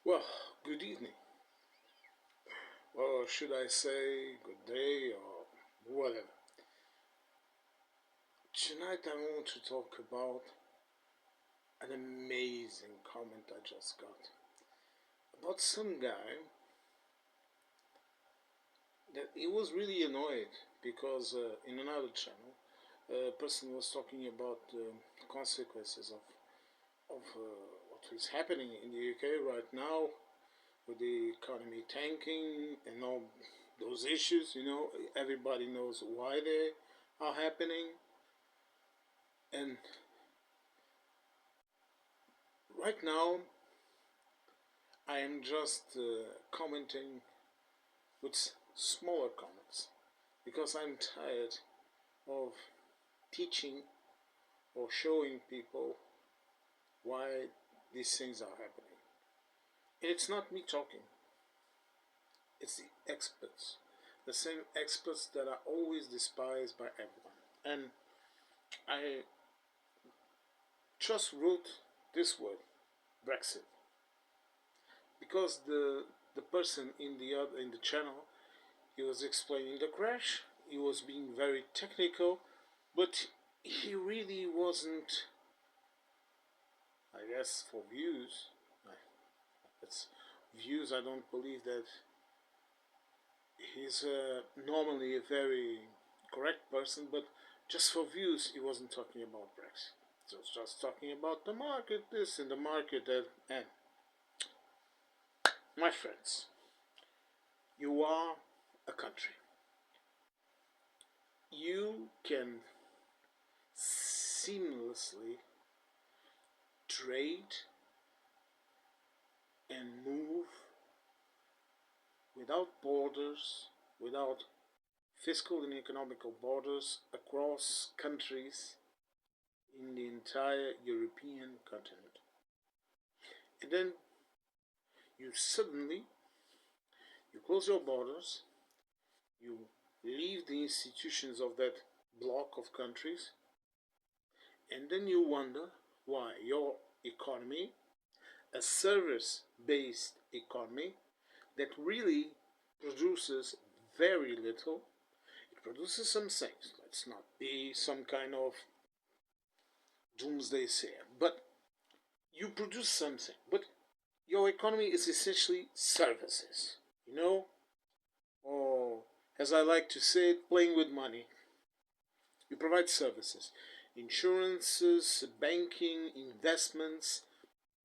Well, good evening. Or should I say good day or whatever. Tonight I want to talk about an amazing comment I just got about some guy that he was really annoyed because in another channel a person was talking about the consequences of what is happening in the UK right now with the economy tanking and all those issues. Everybody knows why they are happening. And right now, I am just commenting with smaller comments because I'm tired of teaching or showing people why these things are happening. And it's not me talking, it's the experts, the same experts that are always despised by everyone. And I just wrote this word, Brexit, because the person in the channel, he was explaining the crash. He was being very technical, but he really wasn't. I guess for views, it's views. I don't believe that he's normally a very correct person, but just for views, he wasn't talking about Brexit. He was just talking about the market, this and the market that. And my friends, you are a country. You can seamlessly trade and move without borders, without fiscal and economical borders across countries in the entire European continent. And then you suddenly you close your borders, you leave the institutions of that block of countries, and then you wonder why your economy, a service-based economy that really produces very little, it produces some things. Let's not be some kind of doomsday sayer, but you produce something. But your economy is essentially services, or as I like to say it, playing with money. You provide services, insurances, banking, investments,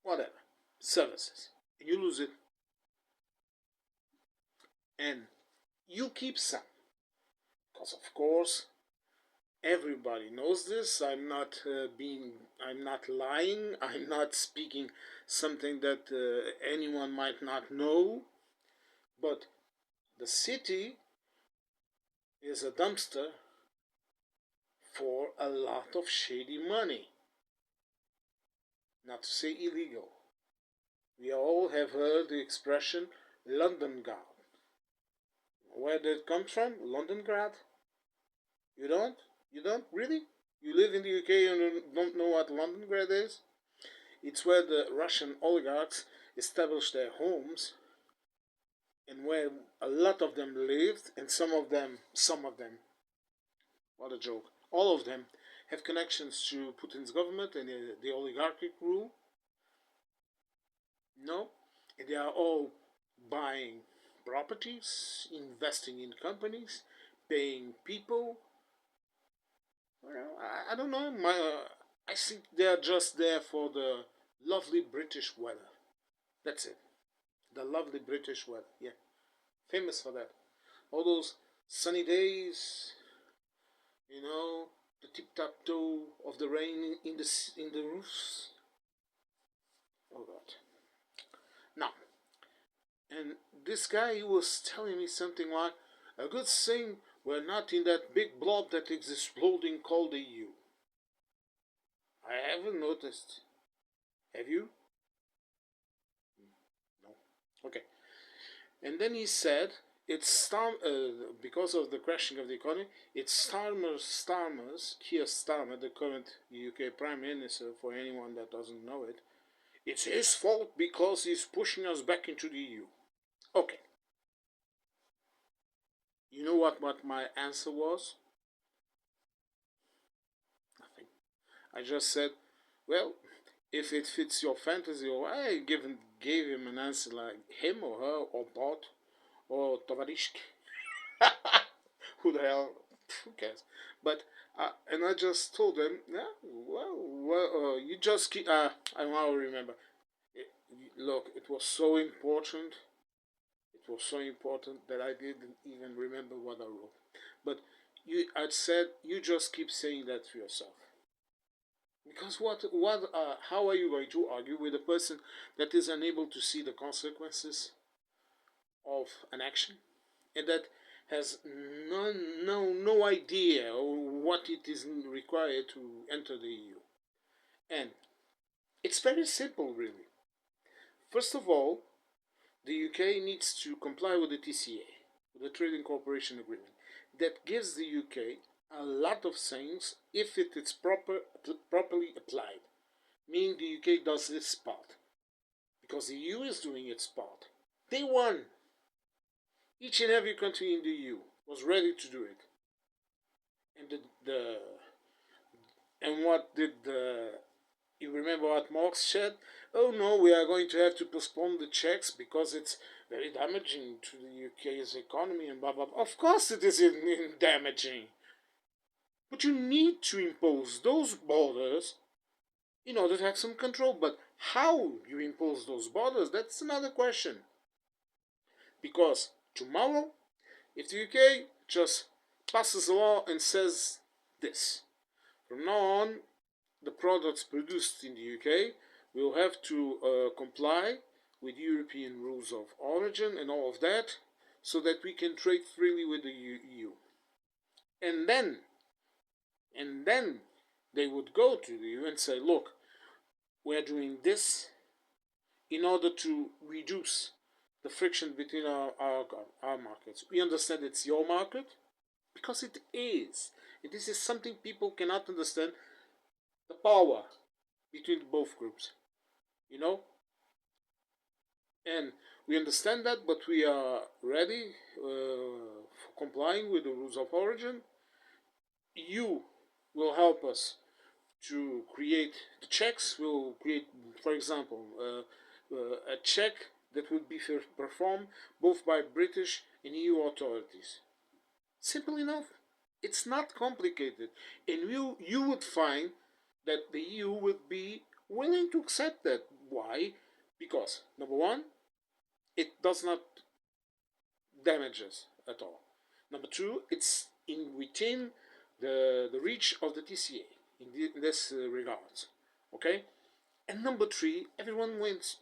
whatever, services. You lose it, and you keep some, because of course everybody knows this. I'm not lying. I'm not speaking something that anyone might not know. But the city is a dumpster for a lot of shady money. Not to say illegal. We all have heard the expression London Guard. Where did it come from? London Guard? You don't? You don't? Really? You live in the UK and don't know what London Guard is? It's where the Russian oligarchs established their homes and where a lot of them lived, and some of them, what a joke, all of them have connections to Putin's government and the oligarchic rule. No, and they are all buying properties, investing in companies, paying people. Well, I don't know. I think they are just there for the lovely British weather. That's it. The lovely British weather. Yeah, famous for that. All those sunny days, the tip-tap toe of the rain in the roofs. Oh God. Now, and this guy, he was telling me something like, a good thing we're not in that big blob that is exploding called the EU. I haven't noticed. Have you? No. Okay. And then he said, because of the crashing of the economy, it's Keir Starmer, the current UK Prime Minister, for anyone that doesn't know it, It's his fault because he's pushing us back into the EU. Okay. You know what my answer was? Nothing. I just said, well, if it fits your fantasy, or I gave him an answer like him or her or bot or Tovarishk. Who the hell? Who cares? But and I just told them, yeah, you just keep. I now remember. It, Look, it was so important. It was so important that I didn't even remember what I wrote. But I said, you just keep saying that to yourself. Because how are you going to argue with a person that is unable to see the consequences of an action and that has no idea what it is required to enter the EU? And it's very simple, really. First of all, the UK needs to comply with the TCA, the Trading Cooperation Agreement, that gives the UK a lot of things if it is properly applied, meaning the UK does its part, because the EU is doing its part. Day one, each and every country in the EU was ready to do it, and what did you remember what Marx said? Oh no, we are going to have to postpone the checks because it's very damaging to the UK's economy and blah blah blah. Of course it is damaging. But you need to impose those borders in order to have some control. But how you impose those borders, that's another question. Because tomorrow, if the UK just passes a law and says this, from now on, the products produced in the UK will have to comply with European rules of origin and all of that, so that we can trade freely with the EU. And then they would go to the EU and say, look, we're doing this in order to reduce the friction between our markets. We understand it's your market, because it is. And this is something people cannot understand, the power between both groups, you know? And we understand that, but we are ready for complying with the rules of origin. You will help us to create the checks. We'll create, for example, a check that would be performed both by British and EU authorities. Simple enough. It's not complicated. And you would find that the EU would be willing to accept that. Why? Because, number one, it does not damage us at all. Number two, it's within the reach of the TCA in this regard. Okay? And number three, everyone wins.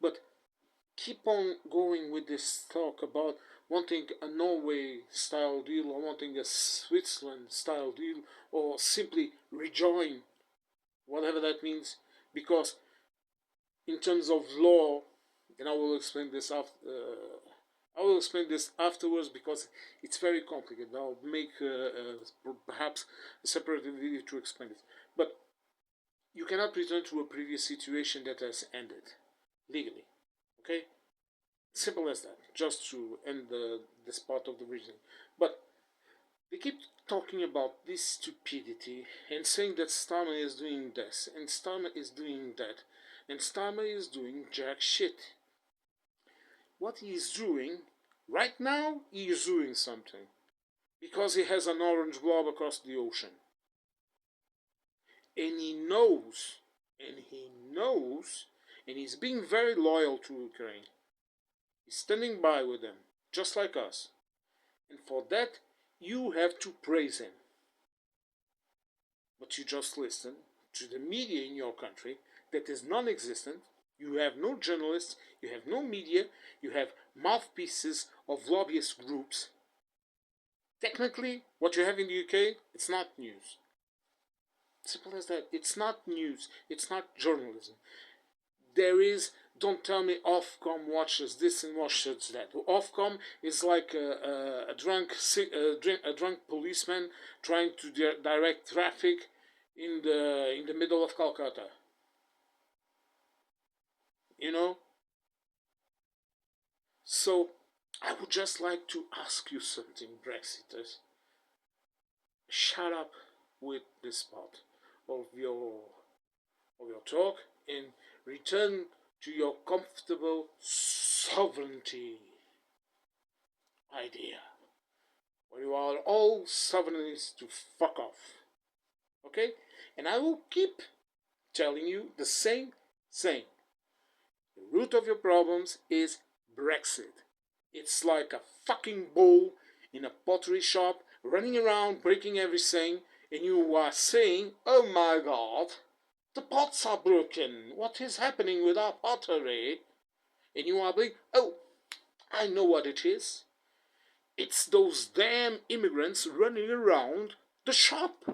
But keep on going with this talk about wanting a Norway style deal or wanting a Switzerland style deal or simply rejoin, whatever that means, because in terms of law, and I will explain this afterwards because it's very complicated. I'll make perhaps a separate video to explain it. But you cannot return to a previous situation that has ended legally. Okay? Simple as that. Just to end this part of the reasoning. But they keep talking about this stupidity and saying that Starmer is doing this and Starmer is doing that and Starmer is doing jack shit. What he is doing right now, he is doing something because he has an orange blob across the ocean, and he knows, and he's being very loyal to Ukraine. He's standing by with them, just like us, and for that you have to praise him. But you just listen to the media in your country that is non-existent. You have no journalists, you have no media, you have mouthpieces of lobbyist groups. Technically, what you have in the UK, it's not news. Simple as that. It's not news. It's not journalism. There is, don't tell me Ofcom watches this and watches that. Ofcom is like a drunk policeman trying to direct traffic in the middle of Calcutta. you know. So I would just like to ask you something, Brexiters. Shut up with this part of your talk and return to your comfortable sovereignty idea. Where you are all sovereigns to fuck off. Okay? And I will keep telling you the same thing. The root of your problems is Brexit. It's like a fucking bull in a pottery shop running around breaking everything, and you are saying, "Oh my god, the pots are broken. What is happening with our pottery?" And you are like, "Oh, I know what it is. It's those damn immigrants running around the shop,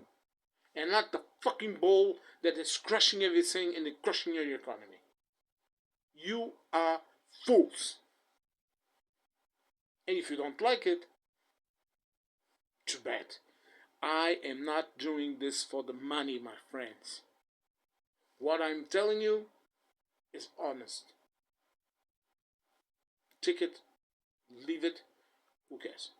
and not the fucking bull that is crushing everything and crushing your economy." You are fools. And if you don't like it, too bad. I am not doing this for the money, my friends. What I'm telling you is honest. Take it, leave it, who cares?